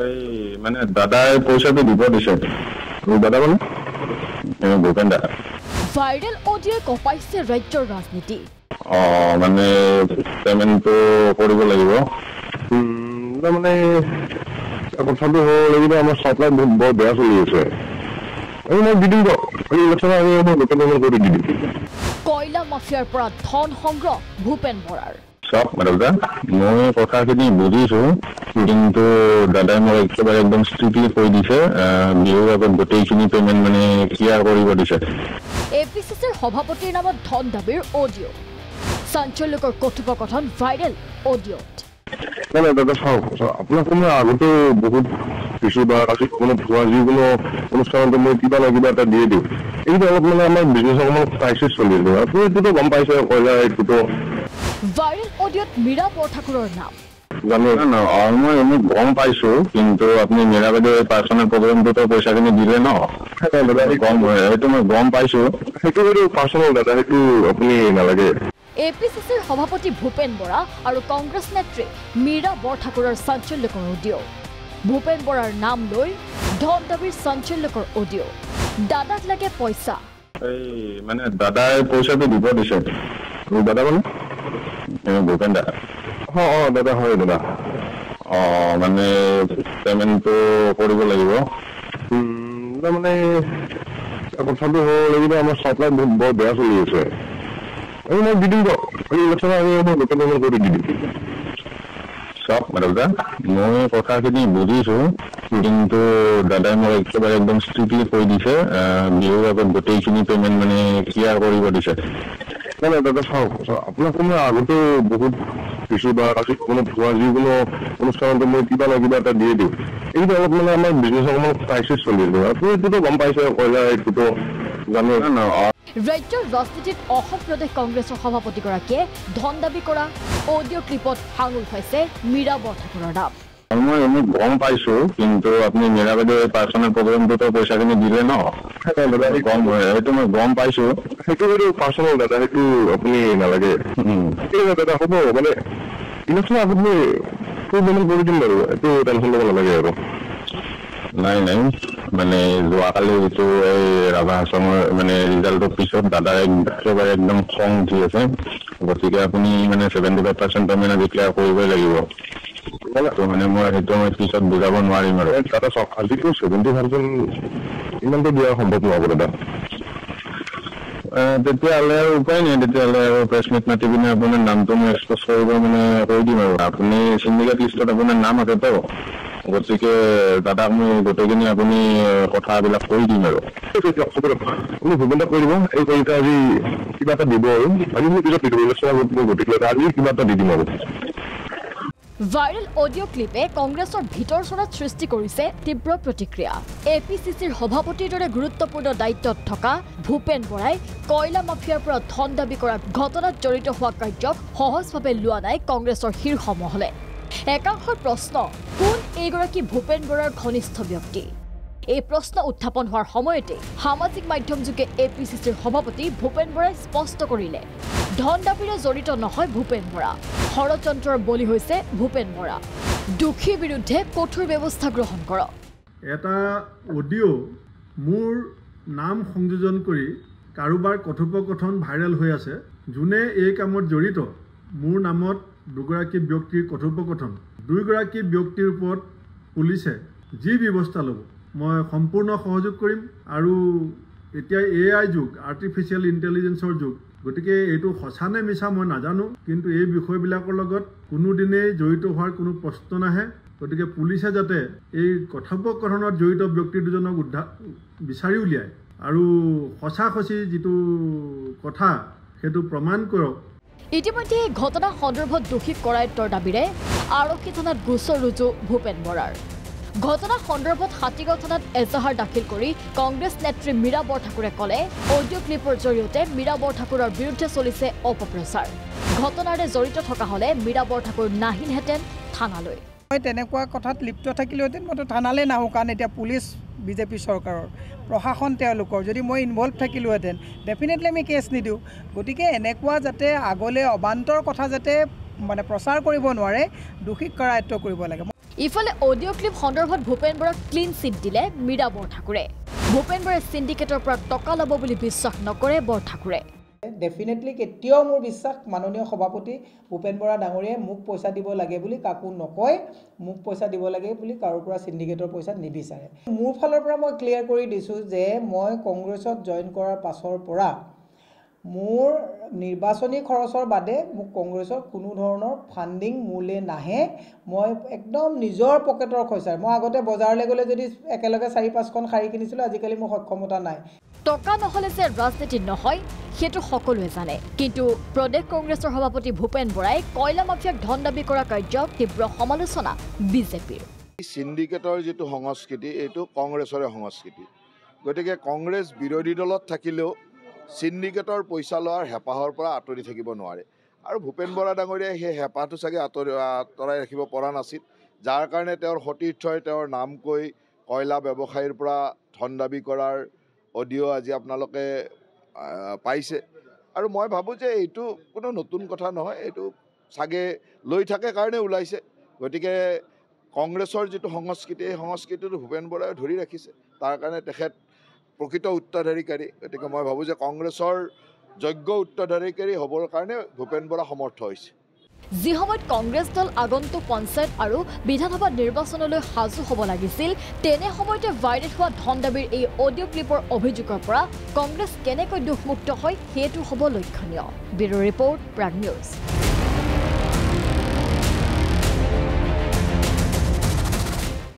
এই মানে দাদাই পইচাটো দিব দিছে দাদা মানে ভূপেন দাদা ভাইৰেল অডিঅ' কপাইছে ৰাজ্যৰ ৰাজনীতি মানে পেমেণ্টটো কৰিব লাগিব মানে কথাটো হ'ল এইকেইটা আমাৰ চাপ্লাই বৰ বেয়া চলি আছে মই দি দিম ইলেকশ্যন আমি লোকেল কৰি দি দিম কয়লা মাফিয়াৰ পৰা ধন সংগ্ৰহ ভূপেন বৰাৰ চাওক দাদা মই কথাখিনি বুজিছো কিন্তু দাদাই মোক একেবাৰে একদম ষ্ট্ৰিক্টলি কৈ দিছে বিহুৰ আগত গোটেইখিনি পেমেণ্ট মানে ক্লিয়াৰ কৰিব দিছে এপিচিচিৰ সভাপতিৰ নামত ধন দাবীৰ অডিঅ' চাঞ্চল্যকৰ কথোপকথন ভাইৰেল অডিঅ'ত নাই দাদা চাওক আপোনাক মই আগতে বহুত কিছু বা কোনো ভুৱা যিকোনো অনুষ্ঠানতো মই কিবা না কিবা এটা দিয়ে দিওঁ এইটো অলপ মানে আমাৰ বিজনেছ অকণমান ক্ৰাইচিছ চলি আছে আপুনি এইটোতো গম পাইছে কয়লা এইটোতো ভাইৰেল অডিঅ'ত মীৰা বৰঠাকুৰৰ নাম জানো মই এনে গম পাইছো কিন্তু আপুনি মীৰা বাইদেউ পাৰ্চনেল প্ৰগ্ৰেমটোতো পইচাখিনি দিলে ন সেইটো মই গম পাইছো সেইটো বাৰু পাৰ্চনেল দাদা সেইটো আপুনি নালাগে এপিচিচিৰ সভাপতি ভূপেন বৰা আৰু কংগ্ৰেছ নেত্ৰী মীৰা বৰঠাকুৰৰ চাঞ্চল্যকৰ অডিঅ' ভূপেন বৰাৰ নাম লৈ ধন দাবীৰ চাঞ্চল্যকৰ অডিঅ' দাদাক লাগে পইচা এই মানে দাদাই পইচাটো দিব দিছে দাদা মানে ভূপেন দাদা দাদা হয় দাদা মানে পেমেণ্টটো কৰিব লাগিব মানে কথাটো হ'ল এইকেইটা আমাৰ চাপ্লাই বৰ বেয়া চলি আছে মই দি দিম ইলেকশ্যন আমি লোকেল কৰি দি দিম চাওক দাদা মই কথাখিনি বুজিছো কিন্তু দাদাই মোক একেবাৰে একদম ষ্ট্ৰিক্টলি কৈ দিছে বিহুৰ আগত গোটেইখিনি পেমেণ্ট মানে ক্লিয়াৰ কৰিব দিছে নাই দাদা চাওক আপোনাক মই আগতে বহুত কিছু বা কোনো ভুৱা যিকোনো অনুষ্ঠানতো মই কিবা না কিবা এটা দিয়ে দিওঁ এইটো অলপ মানে আমাৰ বিজনেছ অকণমান ক্ৰাইচিছ চলি আছে আপুনি এইটোতো গম পাইছে কয়লা এইটোতো জানো ৰাজ্যৰ ৰাজনীতিত অসম প্ৰদেশ কংগ্ৰেছৰ সভাপতিগৰাকীয়ে ধন দাবী কৰা অডিঅ' ক্লিপত সাঙুৰ খাইছে মীৰা বৰঠাকুৰৰ নাম মই এনে গম পাইছো কিন্তু আপুনি মীৰা বাইদেউ পাৰ্চনেল প্ৰগ্ৰেমটোতো পইচাখিনি দিলে ন সেইটো মই গম পাইছো সেইটো বাৰু পাৰ্চনেল দাদা সেইটো আপুনি নালাগে দাদা হ'ব মানে ইলেকশ্যন আপুনি পেমেণ্ট কৰি দিম বাৰু এইটো টেনশ্যন ল'ব নালাগে আৰু নাই মানে যোৱাকালি যিটো এই ৰাভা হাছঙৰ মানে ৰিজাল্টৰ পিছত দাদাই একেবাৰে একদম খং উঠি আছে গতিকে আপুনি মানে 75% পেমেণ্ট ডিক্লেয়াৰ কৰিবই লাগিব মানে মই সেইটো মই পিছত বুজাব নোৱাৰিম আৰু দাদা চাওক আজিতো 70% ইমানটো দিয়া সম্ভৱ নহ'ব দাদা তেতিয়াহ'লে আৰু উপায় নাই তেতিয়াহ'লে আৰু প্ৰেছ মিট মাতি পিনে আপোনাৰ নামটো মই এক্সপ'জ কৰিব মানে কৰি দিম আৰু আপুনি চিণ্ডিকেট লিষ্টত আপোনাৰ নাম আছেতো গতিকে দাদাক মই গোটেইখিনি আপুনি কথাবিলাক কৰি দিম আৰু আপুনি ভূপেন দাক কৈ দিব এই কবিতা আজি কিবা এটা দিব আৰু আজি পিছত দি দিব গতিকে আজি কিবা এটা দি দিম আৰু ভাইৰেল অডিঅ' ক্লিপে কংগ্ৰেছৰ ভিতৰ চৰাত সৃষ্টি কৰিছে তীব্ৰ প্ৰতিক্ৰিয়া এপিচিচিৰ সভাপতিৰ দৰে গুৰুত্বপূৰ্ণ দায়িত্বত থকা ভূপেন বৰাই কয়লা মাফিয়াৰ পৰা ধন দাবী কৰা ঘটনাত জড়িত হোৱা কাৰ্যক সহজভাৱে লোৱা নাই কংগ্ৰেছৰ শীৰ্ষ মহলে একাংশৰ প্ৰশ্ন কোন এইগৰাকী ভূপেন বৰাৰ ঘনিষ্ঠ ব্যক্তি এই প্ৰশ্ন উত্থাপন হোৱাৰ সময়তে সামাজিক মাধ্যম যোগে এপিচিচিৰ সভাপতি ভূপেন বৰাই স্পষ্ট কৰিলে ধন দাবীৰে জড়িত নহয় ভূপেন বৰা ষড়যন্ত্ৰৰ বলি হৈছে ভূপেন বৰা দোষীৰ বিৰুদ্ধে কঠোৰ ব্যৱস্থা গ্ৰহণ কৰক এটা অডিঅ' মোৰ নাম সংযোজন কৰি কাৰোবাৰ কথোপকথন ভাইৰেল হৈ আছে যোনে এই কামত জড়িত মোৰ নামত দুগৰাকী ব্যক্তিৰ কথোপকথন দুইগৰাকী ব্যক্তিৰ ওপৰত পুলিচে যি ব্যৱস্থা ল'ব মই সম্পূৰ্ণ সহযোগ কৰিম আৰু এতিয়া AI যুগ আৰ্টিফিচিয়েল ইণ্টেলিজেন্সৰ যুগ গতিকে এইটো সঁচা নে মিছা মই নাজানো কিন্তু এই বিষয়বিলাকৰ লগত কোনোদিনেই জড়িত হোৱাৰ কোনো প্ৰশ্ন নাহে গতিকে পুলিচে যাতে এই কথোপকথনত জড়িত ব্যক্তি দুজনক বিচাৰি উলিয়ায় আৰু সঁচি যিটো কথা সেইটো প্ৰমাণ কৰক ইতিমধ্যে ঘটনা সন্দৰ্ভত দোষী কৰায়ত্বৰ দাবীৰে আৰক্ষী থানাত গোচৰ ৰুজু ভূপেন বৰাৰ ঘটনা সন্দৰ্ভত হাতীগাঁও থানাত এজাহাৰ দাখিল কৰি কংগ্ৰেছ নেত্ৰী মীৰা বৰঠাকুৰে ক'লে অডিঅ' ক্লিপৰ জৰিয়তে মীৰা বৰঠাকুৰৰ বিৰুদ্ধে চলিছে অপপ্ৰচাৰ ঘটনাৰে জড়িত থকা হ'লে মীৰা বৰঠাকুৰ নাহিলহেঁতেন থানালৈ মই তেনেকুৱা কথাত লিপ্ত থাকিলেহেঁতেন মইতো থানালৈ নাহোঁ কাৰণ এতিয়া পুলিচ বিজেপি চৰকাৰৰ প্ৰশাসন তেওঁলোকৰ যদি মই ইনভলভ থাকিলোহেঁতেন ডেফিনেটলি আমি কেছ নিদিওঁ গতিকে এনেকুৱা যাতে আগলৈ অবান্তৰ কথা যাতে মানে প্ৰচাৰ কৰিব নোৱাৰে দোষীক কৰায়ত্ব কৰিব লাগে ইফালে অডিঅ' ক্লিপ সন্দৰ্ভত ভূপেন বৰাক ক্লিন চিট দিলে মীৰা বৰঠাকুৰে। ভূপেন বৰাই সিন্ডিকেটৰ পৰা টকা ল'ব বুলি বিশ্বাস নকৰে বৰঠাকুৰে। ডেফিনেটলি কেতিয়াও মোৰ বিশ্বাস মাননীয় সভাপতি ভূপেন বৰা ডাঙৰীয়াই মোক পইচা দিব লাগে বুলি কাকো নকয়, মোক পইচা দিব লাগে বুলি কাৰো পৰা সিন্ডিকেটৰ পইচা নিবিচাৰে। মোৰ ফালৰ পৰা মই ক্লিয়াৰ কৰি দিছোঁ যে মই কংগ্ৰেছত জইন কৰাৰ পাছৰ পৰা মোৰ নিৰ্বাচনী খৰচৰ বাদে মোক কংগ্ৰেছৰ কোনো ধৰণৰ ফাণ্ডিং মোলৈ নাহে। মই একদম নিজৰ পকেটৰ খৰচাৰ, মই আগতে বজাৰলৈ গ'লে যদি একেলগে 4-5খন শাৰী কিনিছিলোঁ, আজিকালি মোৰ সক্ষমতা নাই। টকা নহ'লে যে ৰাজনীতি নহয় সেইটো সকলোৱে জানে, কিন্তু প্ৰদেশ কংগ্ৰেছৰ সভাপতি ভূপেন বৰাই কয়লা মাফিয়াক ধন দাবী কৰা কাৰ্যক তীব্ৰ সমালোচনা বিজেপিৰ। সিন্ডিকেটৰ যিটো সংস্কৃতি এইটো কংগ্ৰেছৰে সংস্কৃতি, গতিকে কংগ্ৰেছ বিৰোধী দলত থাকিলেও সিন্ডিকেটৰ পইচা লোৱাৰ হেঁপাহৰ পৰা আঁতৰি থাকিব নোৱাৰে। আৰু ভূপেন বৰা ডাঙৰীয়াই সেই হেঁপাহটো চাগে আঁতৰাই ৰাখিব পৰা নাছিল, যাৰ কাৰণে তেওঁৰ সতীৰ্থই তেওঁৰ নাম কৈ কয়লা ব্যৱসায়ীৰ পৰা ধন দাবী কৰাৰ অডিঅ' আজি আপোনালোকে পাইছে। আৰু মই ভাবোঁ যে এইটো কোনো নতুন কথা নহয়, এইটো চাগে লৈ থাকে কাৰণে ওলাইছে। গতিকে কংগ্ৰেছৰ যিটো সংস্কৃতি, এই সংস্কৃতিটো ভূপেন বৰাই ধৰি ৰাখিছে, তাৰ কাৰণে তেখেত প্ৰকৃত উত্তৰাধিকাৰী। গতিকে মই ভাবোঁ যে কংগ্ৰেছৰ যোগ্য উত্তৰাধিকাৰী হ'বৰ কাৰণে ভূপেন বৰা সমৰ্থ হৈছে। যি সময়ত কংগ্ৰেছ দল আগন্তুক পঞ্চায়ত আৰু বিধানসভা নিৰ্বাচনলৈ সাজু হ'ব লাগিছিল, তেনে সময়তে ভাইৰেল হোৱা ধন দাবীৰ এই অডিঅ' ক্লিপৰ অভিযোগৰ পৰা কংগ্ৰেছ কেনেকৈ দুখমুক্ত হয় সেইটো হ'ব লক্ষণীয়। Bureau' report, Prag news.